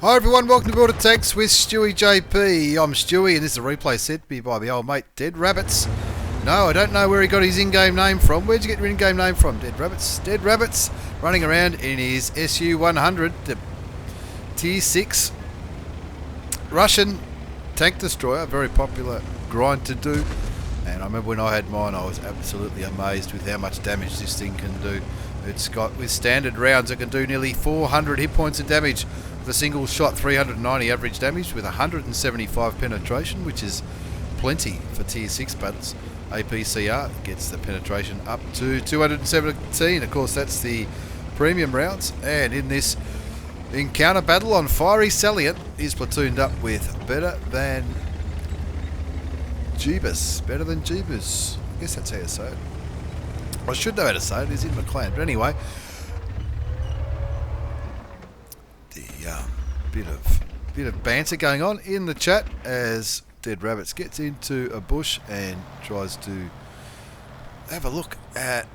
Hi everyone, welcome to Build a Tanks with stewiejp. I'm Stewie and this is a replay sent me by my old mate Dead Rabbits. No, I don't know where he got his in-game name from. Where'd you get your in-game name from, Dead Rabbits? Dead Rabbits running around in his SU-100, the Tier 6 Russian tank destroyer, very popular grind to do. And I remember when I had mine, I was absolutely amazed with how much damage this thing can do. It's got, with standard rounds, it can do nearly 400 hit points of damage with a single shot, 390 average damage with 175 penetration, which is plenty for Tier 6 battles. APCR gets the penetration up to 217. Of course, that's the premium rounds. And in this encounter battle on Fiery Salient, he's platooned up with Better Than Jeebus. Better Than Jeebus. I guess that's how you say it. I should know how to say it. It's in my clan. But anyway, the bit of banter going on in the chat as Dead Rabbits gets into a bush and tries to have a look at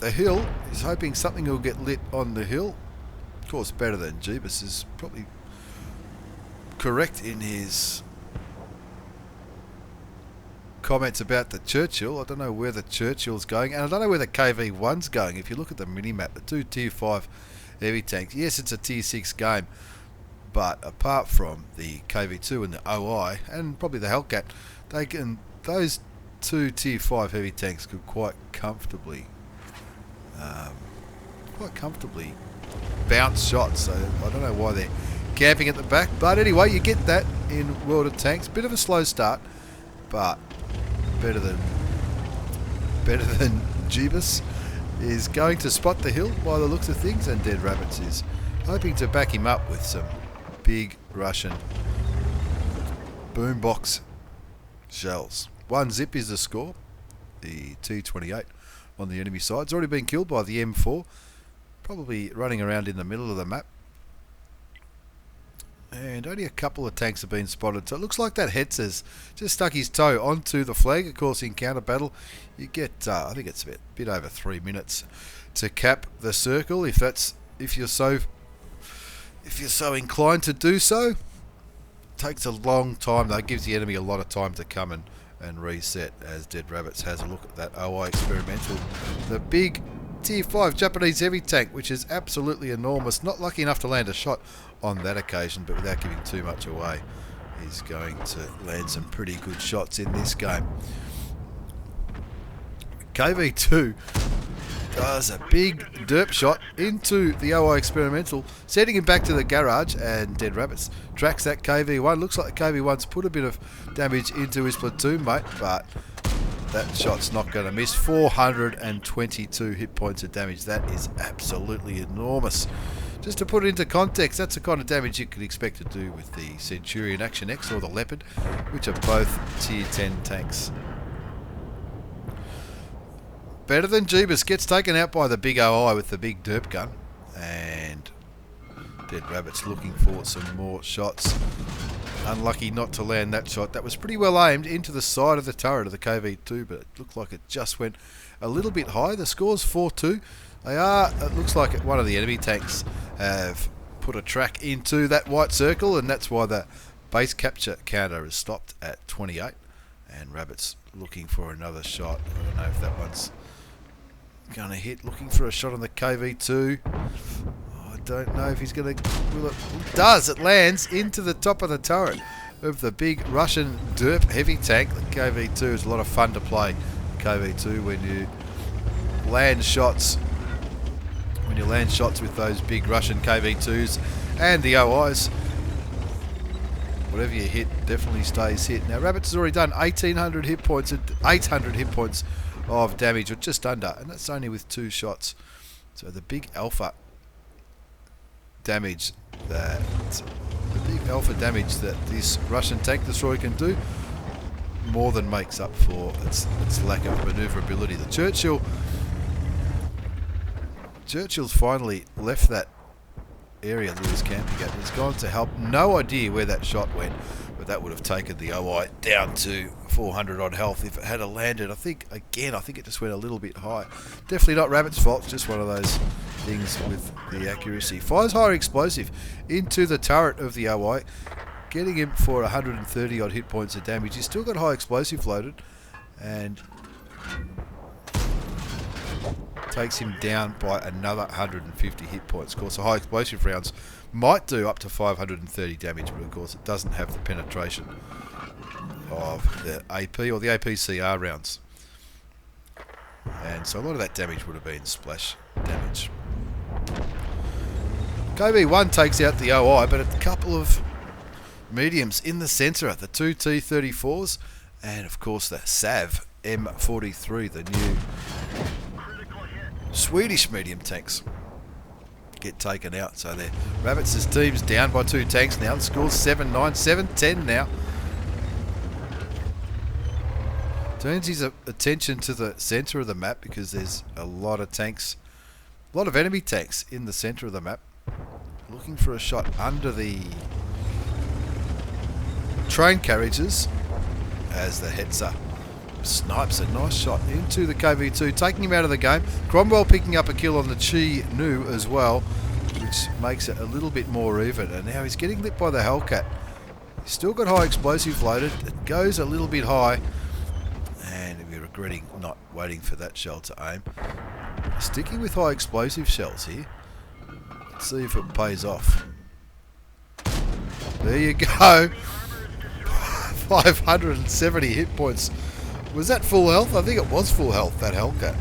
the hill. He's hoping something will get lit on the hill. Of course, Better Than Jeebus is probably correct in his comments about the Churchill. I don't know where the Churchill's going, and I don't know where the KV-1's going. If you look at the mini-map, the two Tier 5 heavy tanks, yes, it's a Tier 6 game, but apart from the KV-2 and the OI, and probably the Hellcat, those two Tier 5 heavy tanks could quite comfortably bounce shots. So I don't know why they're camping at the back, but anyway, you get that in World of Tanks. Bit of a slow start, but better than Jeebus is going to spot the hill by the looks of things, and Dead Rabbits is hoping to back him up with some big Russian boombox shells. 1 zip is the score. The T-28 on the enemy side. It's already been killed by the M4, probably running around in the middle of the map. And only a couple of tanks have been spotted. So it looks like that Hetz has just stuck his toe onto the flag. Of course, in counter battle, you get, I think it's a bit over 3 minutes to cap the circle. If you're so inclined to do so. It takes a long time though. It gives the enemy a lot of time to come and reset, as Dead Rabbits has a look at that OI experimental. The big Tier 5 Japanese heavy tank, which is absolutely enormous. Not lucky enough to land a shot on that occasion, but without giving too much away, he's going to land some pretty good shots in this game. KV-2 does a big derp shot into the OI experimental, sending him back to the garage, and Dead Rabbits tracks that KV-1. Looks like the KV-1's put a bit of damage into his platoon mate, but that shot's not going to miss. 422 hit points of damage. That is absolutely enormous. Just to put it into context, that's the kind of damage you could expect to do with the Centurion Action X or the Leopard, which are both Tier 10 tanks. Better Than Jeebus gets taken out by the big OI with the big derp gun, and Dead Rabbits looking for some more shots. Unlucky not to land that shot. That was pretty well aimed into the side of the turret of the KV-2, but it looked like it just went a little bit high. The score's 4-2. It looks like one of the enemy tanks have put a track into that white circle, and that's why the base capture counter is stopped at 28. And Rabbits looking for another shot. I don't know if that one's going to hit. Looking for a shot on the KV-2. I don't know if he's going to... Will it? It does. It lands into the top of the turret of the big Russian derp heavy tank. The KV-2 is a lot of fun to play. The KV-2, when you land shots with those big Russian KV-2s and the OIs, whatever you hit definitely stays hit. Now Rabbits has already done 800 hit points of damage, or just under, and that's only with 2 shots. So the big alpha damage that this Russian tank destroyer can do more than makes up for its lack of maneuverability. The Churchill's finally left that area that he was camping at. He's gone to help. No idea where that shot went, but that would have taken the OI down to 400 odd health if it had landed. I think it just went a little bit high. Definitely not Rabbit's fault, it's just one of those things with the accuracy. Fires higher explosive into the turret of the OI, getting him for 130 odd hit points of damage. He's still got high explosive loaded, and takes him down by another 150 hit points. Of course, the high explosive rounds might do up to 530 damage, but of course it doesn't have the penetration of the AP or the APCR rounds. And so a lot of that damage would have been splash damage. KB1 takes out the OI, but a couple of mediums in the centre, the two T-34s, and of course the SAV M43, the new Swedish medium tanks, get taken out. So there, Rabbits' team's down by 2 tanks now. The score's 7-9, 7-10 now. Turns his attention to the centre of the map because there's a lot of tanks, a lot of enemy tanks in the centre of the map. Looking for a shot under the train carriages as the Hetzer snipes a nice shot into the KV2, taking him out of the game. Cromwell picking up a kill on the Chi Nu as well, which makes it a little bit more even. And now he's getting lit by the Hellcat. He's still got high explosive loaded. It goes a little bit high, and we're regretting not waiting for that shell to aim. Sticking with high explosive shells here. Let's see if it pays off. There you go. 570 hit points. Was that full health? I think it was full health, that Hellcat.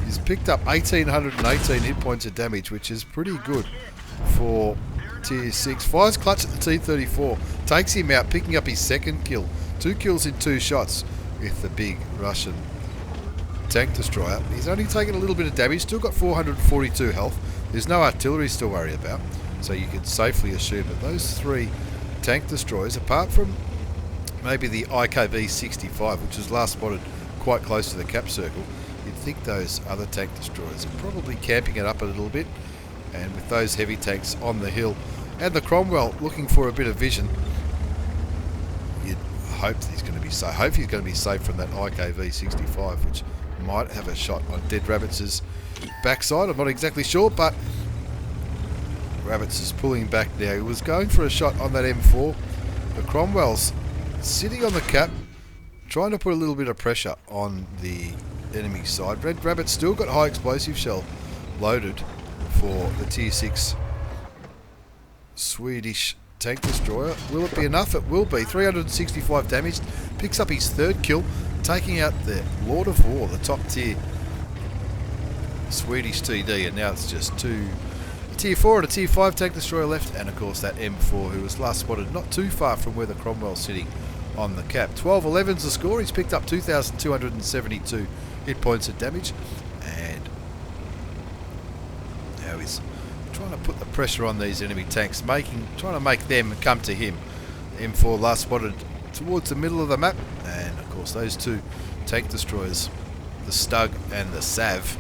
He's picked up 1,818 hit points of damage, which is pretty good for Tier 6. Fires clutch at the T-34. Takes him out, picking up his second kill. 2 kills in 2 shots with the big Russian tank destroyer. He's only taken a little bit of damage, still got 442 health. There's no artillery to worry about, so you can safely assume that those 3 tank destroyers, apart from maybe the IKV-65, which was last spotted quite close to the cap circle, you'd think those other tank destroyers are probably camping it up a little bit, and with those heavy tanks on the hill and the Cromwell looking for a bit of vision, you'd hope that he's going to be safe. Hope he's going to be safe from that IKV-65, which might have a shot on Dead Rabbits' backside. I'm not exactly sure, but Rabbits is pulling back now. He was going for a shot on that M4. The Cromwell's sitting on the cap, trying to put a little bit of pressure on the enemy side. Red Rabbit still got high explosive shell loaded for the Tier 6 Swedish tank destroyer. Will it be enough? It will be. 365 damage. Picks up his 3rd kill, taking out the Lord of War, the top tier Swedish TD, and now it's just 2 Tier 4 and a Tier 5 tank destroyer left, and of course that M4 who was last spotted not too far from where the Cromwell's sitting on the cap. 12-11's the score. He's picked up 2,272 hit points of damage, and now he's trying to put the pressure on these enemy tanks, trying to make them come to him. M4 last spotted towards the middle of the map, and of course those 2 tank destroyers, the Stug and the Sav,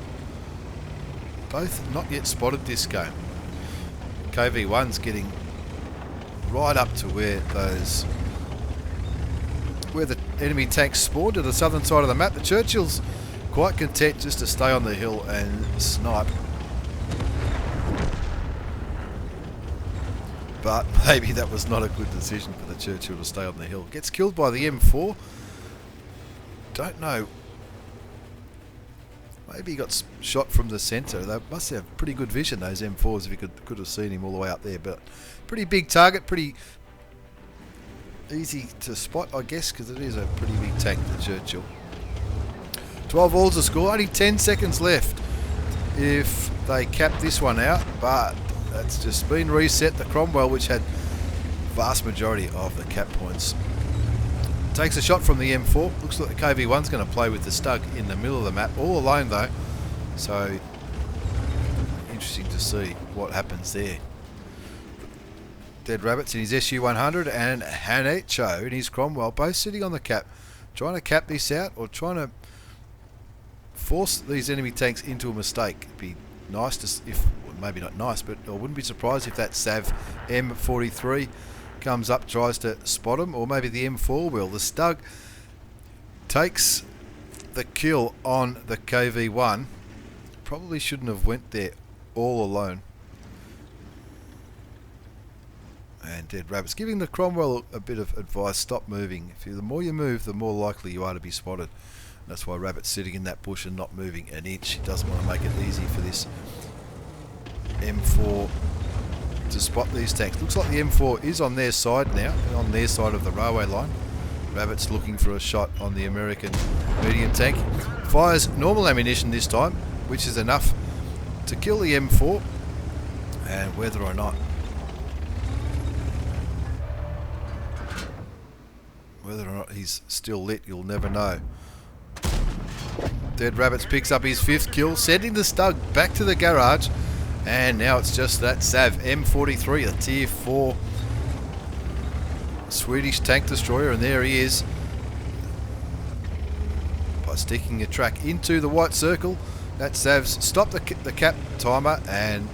both not yet spotted this game. KV1's getting right up to where the enemy tanks spawned to the southern side of the map. The Churchill's quite content just to stay on the hill and snipe. But maybe that was not a good decision for the Churchill to stay on the hill. Gets killed by the M4. Don't know. Maybe he got shot from the centre. They must have pretty good vision, those M4s, if you could have seen him all the way up there. But pretty big target, pretty easy to spot, I guess, because it is a pretty big tank, the Churchill. 12 all's the score. Only 10 seconds left if they cap this one out. But that's just been reset. The Cromwell, which had vast majority of the cap points, takes a shot from the M4. Looks like the KV1's going to play with the Stug in the middle of the map, all alone though. So interesting to see what happens there. Dead Rabbits in his SU-100 and Hanecho in his Cromwell, both sitting on the cap, trying to cap this out or trying to force these enemy tanks into a mistake. It'd be nice to, if well, maybe not nice, but I wouldn't be surprised if that Sav M43 comes up, tries to spot him, or maybe the M4 will. The Stug takes the kill on the KV-1. Probably shouldn't have went there all alone. And Dead Rabbits giving the Cromwell a bit of advice: stop moving. The more you move, the more likely you are to be spotted. That's why Rabbit's sitting in that bush and not moving an inch. He doesn't want to make it easy for this M4 to spot these tanks. Looks like the M4 is on their side now, on their side of the railway line. Rabbit's looking for a shot on the American medium tank. Fires normal ammunition this time, which is enough to kill the M4. And whether or not he's still lit, you'll never know. Dead Rabbits picks up his 5th kill, sending the Stug back to the garage. And now it's just that Sav M43, a tier 4 Swedish tank destroyer, and there he is. By sticking a track into the white circle, that Sav's stopped the cap timer, and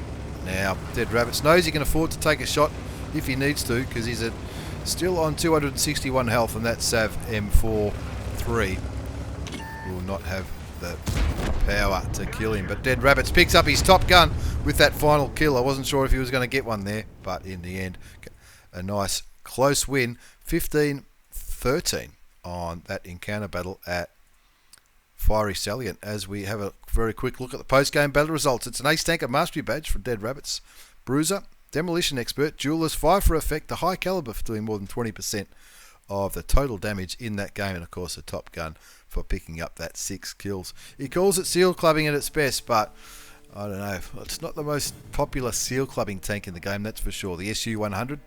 now Dead Rabbits knows he can afford to take a shot if he needs to, because he's still on 261 health, and that Sav M43 will not have the power to kill him. But Dead Rabbits picks up his top gun with that final kill. I wasn't sure if he was going to get one there, but in the end, a nice close win, 15-13 on that encounter battle at Fiery Salient. As we have a very quick look at the post-game battle results, it's an Ace Tanker Mastery Badge from Dead Rabbits, Bruiser, Demolition Expert, Duelist, 5 for effect, the high caliber for doing more than 20% of the total damage in that game, and of course a Top Gun for picking up that 6 kills. He calls it seal clubbing at its best, but I don't know, it's not the most popular seal clubbing tank in the game, that's for sure. The SU-100,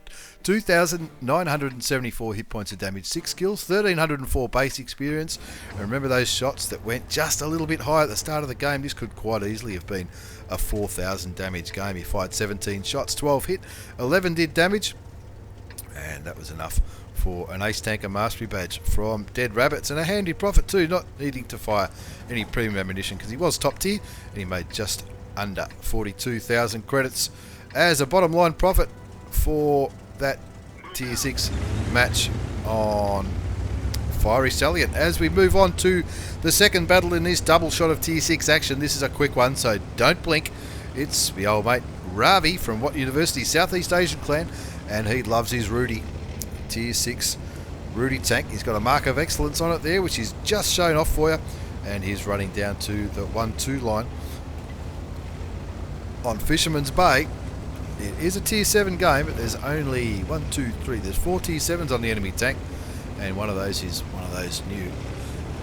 2,974 hit points of damage, 6 kills, 1,304 base experience. And remember those shots that went just a little bit high at the start of the game? This could quite easily have been a 4,000 damage game. He fired 17 shots, 12 hit, 11 did damage, and that was enough for an Ace Tanker Mastery Badge from Dead Rabbits, and a handy profit too, not needing to fire any premium ammunition because he was top tier and he made just under 42,000 credits as a bottom line profit for that tier 6 match on Fiery Salient. As we move on to the second battle in this double shot of tier 6 action, this is a quick one, so don't blink. It's the old mate Ravi from What University, Southeast Asian clan, and he loves his Rudy. Tier 6 Rudy tank. He's got a mark of excellence on it there, which he's just shown off for you, and he's running down to the 1-2 line on Fisherman's Bay. It is a tier 7 game, but there's only 1, 2, 3. There's 4 tier 7s on the enemy tank, and one of those is one of those new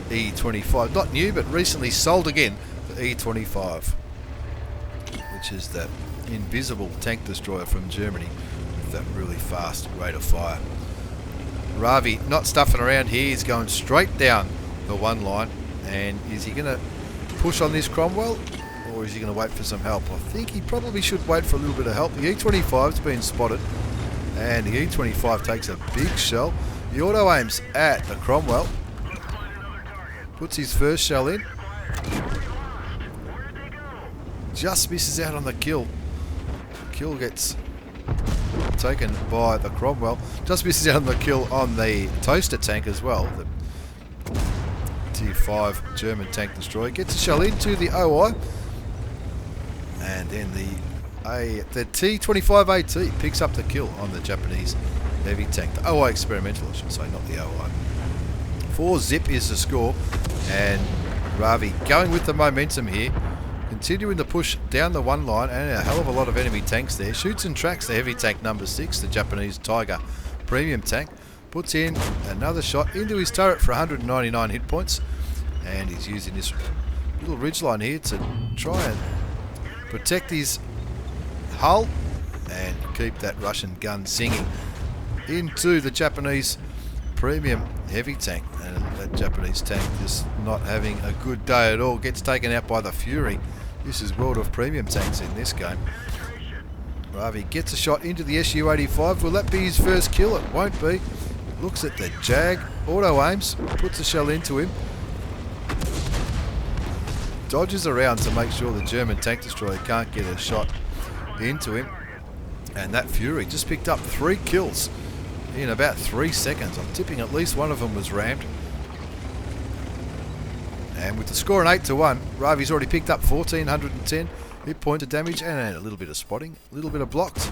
E25. Not new, but recently sold again, the E25, which is the invisible tank destroyer from Germany with that really fast rate of fire. Ravi not stuffing around here, he's going straight down the 1 line, and is he going to push on this Cromwell, or is he going to wait for some help? I think he probably should wait for a little bit of help. The E25's been spotted, and the E25 takes a big shell. He auto aims at the Cromwell, puts his first shell in, just misses out on the kill. Kill gets taken by the Cromwell, just misses out on the kill on the Toaster tank as well. The tier 5 German tank destroyer gets a shell into the OI, and then the T25AT picks up the kill on the Japanese heavy tank. The OI experimental, I should say, not the OI. 4-zip is the score, and Ravi going with the momentum here, continuing the push down the 1 line, and a hell of a lot of enemy tanks there. Shoots and tracks the heavy tank number 6, the Japanese Tiger premium tank. Puts in another shot into his turret for 199 hit points, and he's using this little ridgeline here to try and protect his hull and keep that Russian gun singing into the Japanese premium heavy tank. And that Japanese tank just not having a good day at all, gets taken out by the Fury. This is World of Premium tanks in this game. Ravi gets a shot into the SU-85. Will that be his first kill? It won't be. Looks at the Jag, auto aims, puts a shell into him, dodges around to make sure the German tank destroyer can't get a shot into him, and that Fury just picked up 3 kills in about 3 seconds. I'm tipping at least one of them was rammed. And with the score an 8-1, Ravi's already picked up 1410 hit point of damage and a little bit of spotting, a little bit of blocked,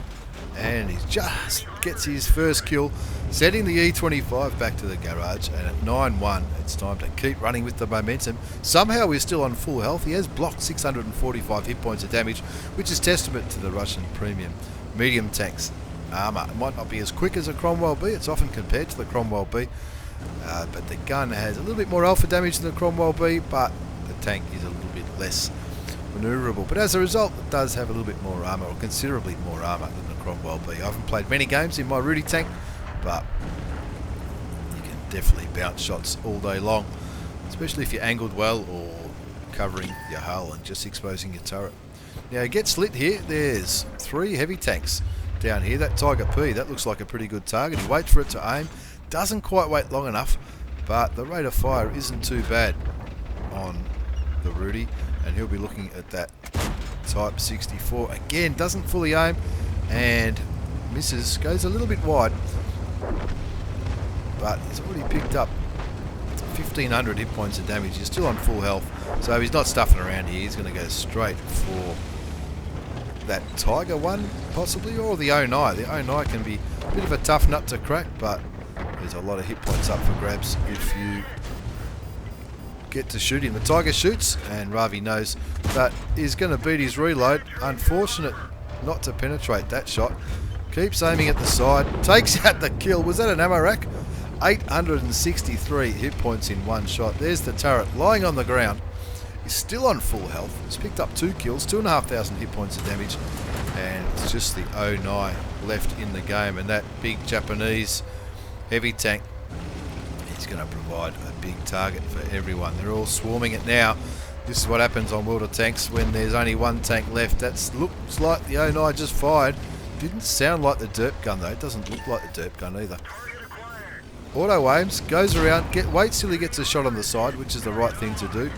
and he just gets his first kill, setting the E25 back to the garage. And at 9-1, it's time to keep running with the momentum. Somehow we're still on full health. He has blocked 645 hit points of damage, which is testament to the Russian premium medium tank's armour. It might not be as quick as a Cromwell B, it's often compared to the Cromwell B, but the gun has a little bit more alpha damage than the Cromwell B, but the tank is a little bit less manoeuvrable. But as a result, it does have a little bit more armour, or considerably more armour than the Cromwell B. I haven't played many games in my Rudy tank, but you can definitely bounce shots all day long, especially if you're angled well or covering your hull and just exposing your turret. Now it gets lit here. There's 3 heavy tanks down here. That Tiger P, that looks like a pretty good target. He waits for it to aim, doesn't quite wait long enough, but the rate of fire isn't too bad on the Rudy, and he'll be looking at that Type 64 again. Doesn't fully aim and misses, goes a little bit wide, but he's already picked up 1500 hit points of damage. He's still on full health, so he's not stuffing around here. He's going to go straight for that Tiger one, possibly, or the 09. The 09 can be a bit of a tough nut to crack, but there's a lot of hit points up for grabs if you get to shoot him. The Tiger shoots, and Ravi knows that he's going to beat his reload. Unfortunate not to penetrate that shot. Keeps aiming at the side, takes out the kill. Was that an ammo rack? 863 hit points in one shot. There's the turret lying on the ground. He's still on full health. He's picked up 2 kills, 2,500 hit points of damage, and it's just the 09 left in the game. And that big Japanese heavy tank, he's going to provide a big target for everyone. They're all swarming it now. This is what happens on World of Tanks when there's only one tank left. That looks like the 09 just fired. Didn't sound like the derp gun though. It doesn't look like the derp gun either. Auto aims, goes around, waits till he gets a shot on the side, which is the right thing to do.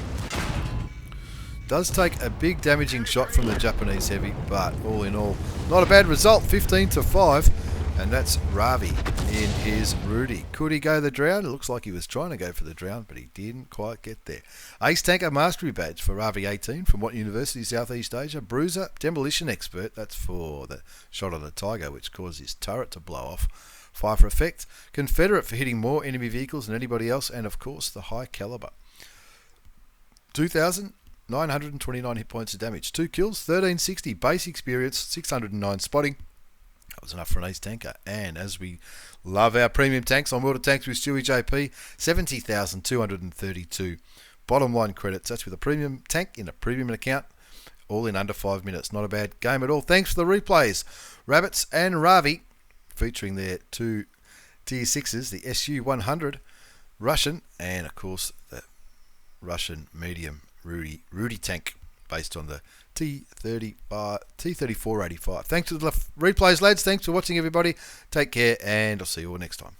Does take a big damaging shot from the Japanese heavy, but all in all, not a bad result. 15-5, and that's Ravi in his Rudy. Could he go the drown? It looks like he was trying to go for the drown, but he didn't quite get there. Ace Tanker Mastery Badge for Ravi 18 from what University, Southeast Asia. Bruiser Demolition Expert, that's for the shot on the Tiger, which caused his turret to blow off. Fire for effect. Confederate for hitting more enemy vehicles than anybody else, and of course the high caliber. 2,929 hit points of damage, 2 kills, 1360 base experience, 609 spotting. That was enough for an ace tanker. And as we love our premium tanks on World of Tanks with StewiejP, 70,232 bottom line credits. That's with a premium tank in a premium account, all in under 5 minutes. Not a bad game at all. Thanks for the replays, Rabbits and Ravi, featuring their 2 Tier 6s, the SU-100 Russian, and of course the Russian medium Rudy tank based on the T3485. Thanks for the replays, lads. Thanks for watching, everybody. Take care, and I'll see you all next time.